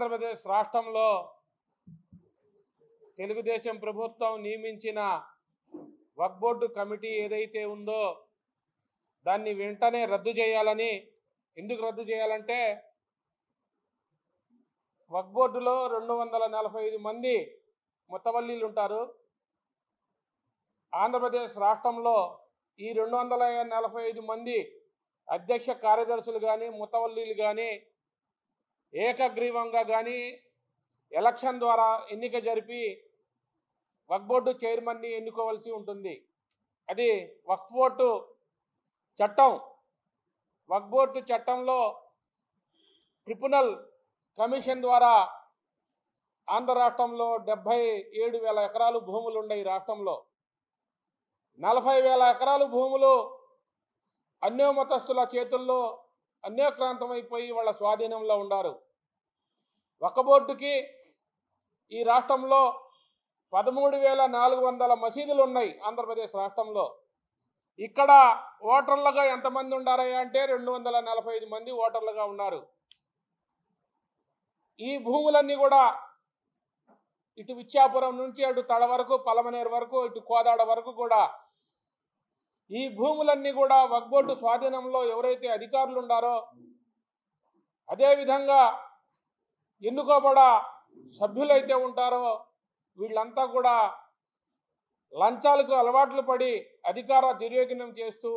ఆంధ్రప్రదేశ్ రాష్ట్రంలో తెలుగుదేశం ప్రభుత్వం నియమించిన వక్ఫ్ బోర్డు కమిటీ ఏదైతే ఉందో దాన్ని వెంటనే రద్దు చేయాలని. ఎందుకు రద్దు చేయాలంటే వక్ఫ్ బోర్డులో 245 మంది ముతవల్లీలు ఉంటారు. ఆంధ్రప్రదేశ్ రాష్ట్రంలో ఈ 245 మంది అధ్యక్ష కార్యదర్శులు కానీ ముతవల్లీలు కానీ ఏకగ్రీవంగా కానీ ఎలక్షన్ ద్వారా ఎన్నిక జరిపి వక్ఫ్ బోర్డు చైర్మన్ని ఎన్నుకోవాల్సి ఉంటుంది. అది వక్ఫ్ బోర్డు చట్టం. వక్ఫ్ బోర్డు చట్టంలో ట్రిబ్యునల్ కమిషన్ ద్వారా ఆంధ్ర రాష్ట్రంలో 77,000 ఎకరాలు భూములు ఉన్నాయి. రాష్ట్రంలో 40,000 ఎకరాలు భూములు అన్యోమతస్తుల చేతుల్లో అన్యోక్రాంతమైపోయి వాళ్ళ స్వాధీనంలో ఉన్నారు. వక్ఫ్ బోర్డుకి ఈ రాష్ట్రంలో 13,400 మసీదులు ఉన్నాయి. ఆంధ్రప్రదేశ్ రాష్ట్రంలో ఇక్కడ ఓటర్లుగా ఎంతమంది ఉన్నారయ్యా అంటే 245 మంది ఓటర్లుగా ఉన్నారు. ఈ భూములన్నీ కూడా ఇటు విచ్చాపురం నుంచి అటు తడ వరకు, పలమనేరు వరకు, ఇటు కోదాడ వరకు కూడా ఈ భూములన్నీ కూడా వక్ఫ్ బోర్డు స్వాధీనంలో ఎవరైతే అధికారులు ఉన్నారో, అదేవిధంగా ఎన్నుకోబడ సభ్యులైతే ఉంటారో వీళ్ళంతా కూడా లంచాలకు అలవాట్లు పడి అధికార దుర్వినియోగం చేస్తూ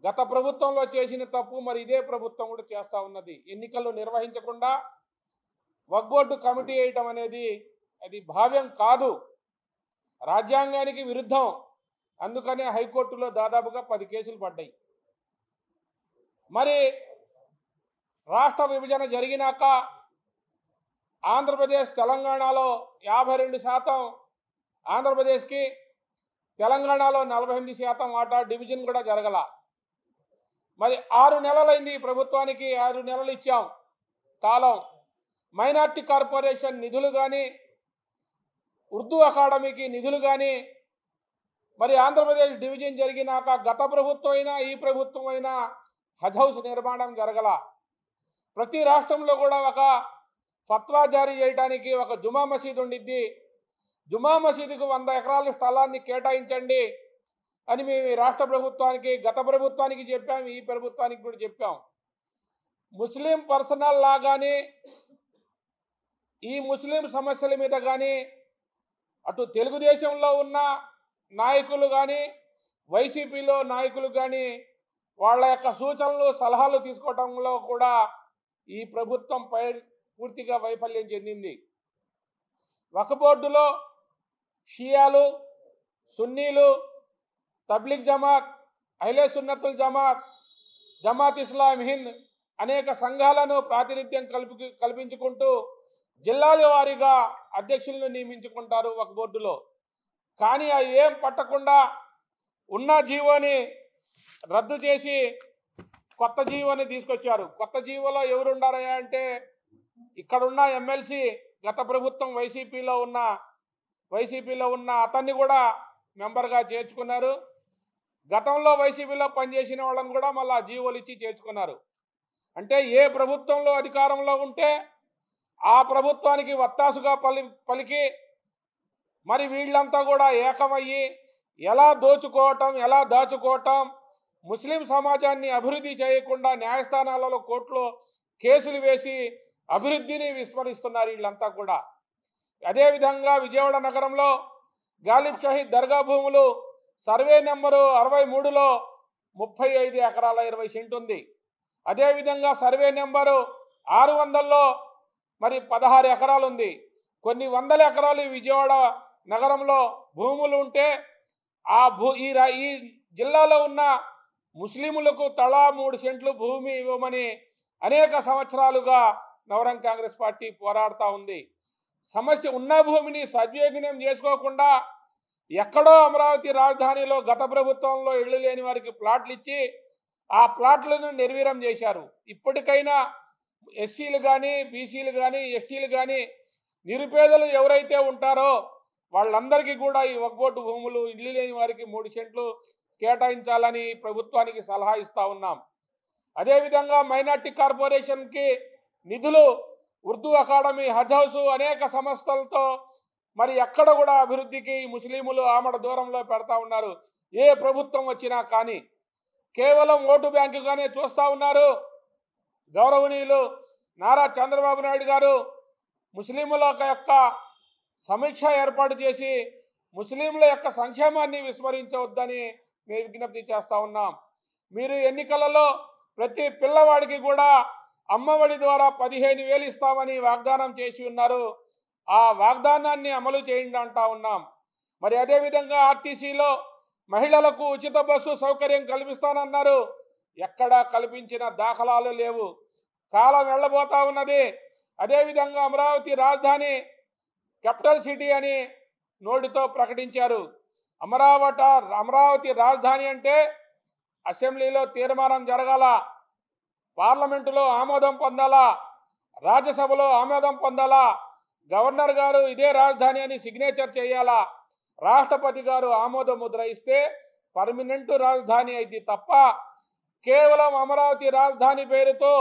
గత ప్రభుత్వంలో చేసిన తప్పు మరి ఇదే ప్రభుత్వం కూడా చేస్తూ ఉన్నది. ఎన్నికలు నిర్వహించకుండా వక్ఫ్ బోర్డు కమిటీ వేయటం అనేది అది భావ్యం కాదు, రాజ్యాంగానికి విరుద్ధం. అందుకనే హైకోర్టులో దాదాపుగా 10 కేసులు పడ్డాయి. మరి రాష్ట్ర విభజన జరిగినాక ఆంధ్రప్రదేశ్ తెలంగాణలో 52% ఆంధ్రప్రదేశ్కి, తెలంగాణలో 48% వాటా డివిజన్ కూడా జరగల. మరి 6 నెలలైంది ఈ ప్రభుత్వానికి, 6 నెలలు ఇచ్చాం కాలం. మైనార్టీ కార్పొరేషన్ నిధులు కానీ, ఉర్దూ అకాడమీకి నిధులు కానీ, మరి ఆంధ్రప్రదేశ్ డివిజన్ జరిగినాక గత ప్రభుత్వం అయినా ఈ ప్రభుత్వం అయినా హజ్ హౌస్ నిర్మాణం జరగల. ప్రతి రాష్ట్రంలో కూడా ఒక ఫత్వా జారీ చేయడానికి ఒక జుమా మసీదు ఉండిద్ది. జుమా మసీదుకు 100 ఎకరాల స్థలాన్ని కేటాయించండి అని మేము రాష్ట్ర ప్రభుత్వానికి, గత ప్రభుత్వానికి చెప్పాం, ఈ ప్రభుత్వానికి కూడా చెప్పాం. ముస్లిం పర్సనల్ లా కానీ, ఈ ముస్లిం సమస్యల మీద కానీ అటు తెలుగుదేశంలో ఉన్న నాయకులు కానీ, వైసీపీలో నాయకులు కానీ వాళ్ళ యొక్క సూచనలు సలహాలు తీసుకోవడంలో కూడా ఈ ప్రభుత్వం పూర్తిగా వైఫల్యం చెందింది. వక్ఫ్ బోర్డులో షియాలు, సున్నీలు, తబ్లిగ్ జమాత్, అహ్లే సున్నతుల్ జమాత్, జమాత్ ఇస్లాం హింద్ అనేక సంఘాలను ప్రాతినిధ్యం కల్పించుకుంటూ జిల్లాల వారీగా అధ్యక్షులను నియమించుకుంటారు వక్ఫ్ బోర్డులో. కానీ అవి ఏం పట్టకుండా ఉన్న జీవోని రద్దు చేసి కొత్త జీవోని తీసుకొచ్చారు. కొత్త జీవోలో ఎవరు ఉండారయ్యా అంటే ఇక్కడున్న ఎమ్మెల్సీ, గత ప్రభుత్వం వైసీపీలో ఉన్న అతన్ని కూడా మెంబర్గా చేర్చుకున్నారు. గతంలో వైసీపీలో పనిచేసిన వాళ్ళని కూడా మళ్ళీ జీవోలు ఇచ్చి చేర్చుకున్నారు. అంటే ఏ ప్రభుత్వంలో అధికారంలో ఉంటే ఆ ప్రభుత్వానికి వత్తాసుగా పలికి మరి వీళ్ళంతా కూడా ఏకమయ్యి ఎలా దాచుకోవటం, ముస్లిం సమాజాన్ని అభివృద్ధి చేయకుండా న్యాయస్థానాలలో, కోర్టులో కేసులు వేసి అభివృద్ధిని విస్మరిస్తున్నారు వీళ్ళంతా కూడా. అదేవిధంగా విజయవాడ నగరంలో గాలిబ్ షహీద్ దర్గా భూములు సర్వే నెంబరు 63లో 35 ఎకరాల 20 సెంటు ఉంది. అదేవిధంగా సర్వే నెంబరు 600లో మరి 16 ఎకరాలు ఉంది. కొన్ని వందల ఎకరాలు విజయవాడ నగరంలో భూములు ఉంటే ఈ జిల్లాలో ఉన్న ముస్లిములకు తలా 3 సెంట్లు భూమి ఇవ్వమని అనేక సంవత్సరాలుగా నవరంగ్ కాంగ్రెస్ పార్టీ పోరాడుతూ ఉంది. సమస్య ఉన్న భూమిని సద్వినియోగం చేసుకోకుండా ఎక్కడో అమరావతి రాజధానిలో గత ప్రభుత్వంలో ఇళ్ళు లేని వారికి ప్లాట్లు ఇచ్చి ఆ ప్లాట్లను నిర్వీర్యం చేశారు. ఇప్పటికైనా ఎస్సీలు కానీ, బీసీలు కానీ, ఎస్టీలు కానీ నిరుపేదలు ఎవరైతే ఉంటారో వాళ్ళందరికీ కూడా ఈ వక్ఫ్ బోర్డు భూములు, ఇళ్ళు లేని వారికి 3 సెంట్లు కేటాయించాలని ప్రభుత్వానికి సలహా ఇస్తూ ఉన్నాం. అదేవిధంగా మైనార్టీ కార్పొరేషన్కి నిధులు ఉర్దూ అకాడమీ, హజ్ హౌస్ అనేక సంస్థలతో మరి ఎక్కడ కూడా అభివృద్ధికి ముస్లింలు ఆమడ దూరంలో పెడతా ఉన్నారు. ఏ ప్రభుత్వం వచ్చినా కానీ కేవలం ఓటు బ్యాంకుగానే చూస్తూ ఉన్నారు. గౌరవనీయులు నారా చంద్రబాబు నాయుడు గారు ముస్లింల యొక్క సమీక్ష ఏర్పాటు చేసి ముస్లింల యొక్క సంక్షేమాన్ని విస్మరించవద్దని మేము విజ్ఞప్తి చేస్తూ ఉన్నాం. మీరు ఎన్నికలలో ప్రతి పిల్లవాడికి కూడా అమ్మఒడి ద్వారా 15,000 ఇస్తామని వాగ్దానం చేసి ఉన్నారు. ఆ వాగ్దానాన్ని అమలు చేయండి అంటా ఉన్నాం. మరి అదేవిధంగా ఆర్టీసీలో మహిళలకు ఉచిత బస్సు సౌకర్యం కల్పిస్తానన్నారు. ఎక్కడా కల్పించిన దాఖలాలు లేవు. కాలం వెళ్ళబోతా ఉన్నది. అదేవిధంగా అమరావతి రాజధాని క్యాపిటల్ సిటీ అని నోటితో ప్రకటించారు. అమరావతి రాజధాని అంటే అసెంబ్లీలో తీర్మానం జరగాల, పార్లమెంటులో ఆమోదం పొందాలా, రాజ్యసభలో ఆమోదం పొందాలా, గవర్నర్ గారు ఇదే రాజధాని అని సిగ్నేచర్ చేయాలా, రాష్ట్రపతి గారు ఆమోద ముద్ర ఇస్తే పర్మనెంట్ రాజధాని అయింది తప్ప కేవలం అమరావతి రాజధాని పేరుతో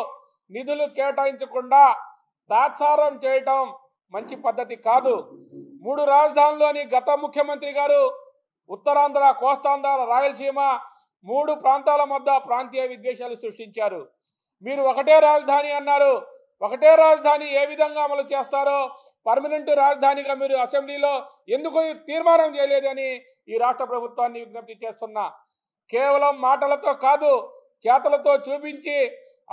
నిధులు కేటాయించకుండా తాత్సారం చేయటం మంచి పద్ధతి కాదు. 3 రాజధానులని గత ముఖ్యమంత్రి గారు ఉత్తరాంధ్ర, కోస్తాంధ్ర, రాయలసీమ 3 ప్రాంతాల మధ్య ప్రాంతీయ విద్వేషాలు సృష్టించారు. మీరు ఒకటే రాజధాని అన్నారు. ఒకటే రాజధాని ఏ విధంగా అమలు చేస్తారో పర్మనెంట్ రాజధానిగా మీరు అసెంబ్లీలో ఎందుకు తీర్మానం చేయలేదని ఈ రాష్ట్ర ప్రభుత్వాన్ని విజ్ఞప్తి చేస్తున్నా. కేవలం మాటలతో కాదు, చేతలతో చూపించి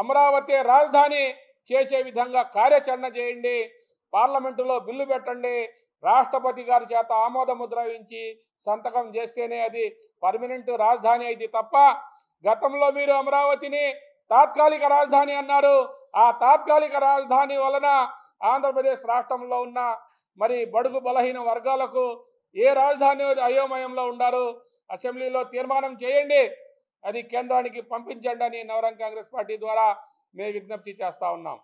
అమరావతి రాజధాని చేసే విధంగా కార్యాచరణ చేయండి. పార్లమెంటులో బిల్లు పెట్టండి. రాష్ట్రపతి గారి చేత ఆమోద ముద్ర వేయించి సంతకం చేస్తేనే అది పర్మనెంట్ రాజధాని అయింది తప్ప గతంలో మీరు అమరావతిని తాత్కాలిక రాజధాని అన్నారు. ఆ తాత్కాలిక రాజధాని వలన ఆంధ్రప్రదేశ్ రాష్ట్రంలో ఉన్న మరి బడుగు బలహీన వర్గాలకు ఏ రాజధాని అయోమయంలో ఉండారు. అసెంబ్లీలో తీర్మానం చేయండి, అది కేంద్రానికి పంపించండి అని నవరంగ్ కాంగ్రెస్ పార్టీ ద్వారా మేము విజ్ఞప్తి చేస్తా ఉన్నాం.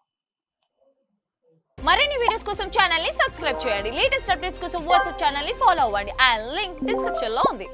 మరిన్ని వీడియోస్ కోసం ఛానల్ ని సబ్స్క్రైబ్ చేయండి. లేటెస్ట్ అప్డేట్స్ కోసం వాట్సాప్ ఛానల్ ని ఫాలో అవ్వండి. ఆ లింక్ డిస్క్రిప్షన్ లో ఉంది.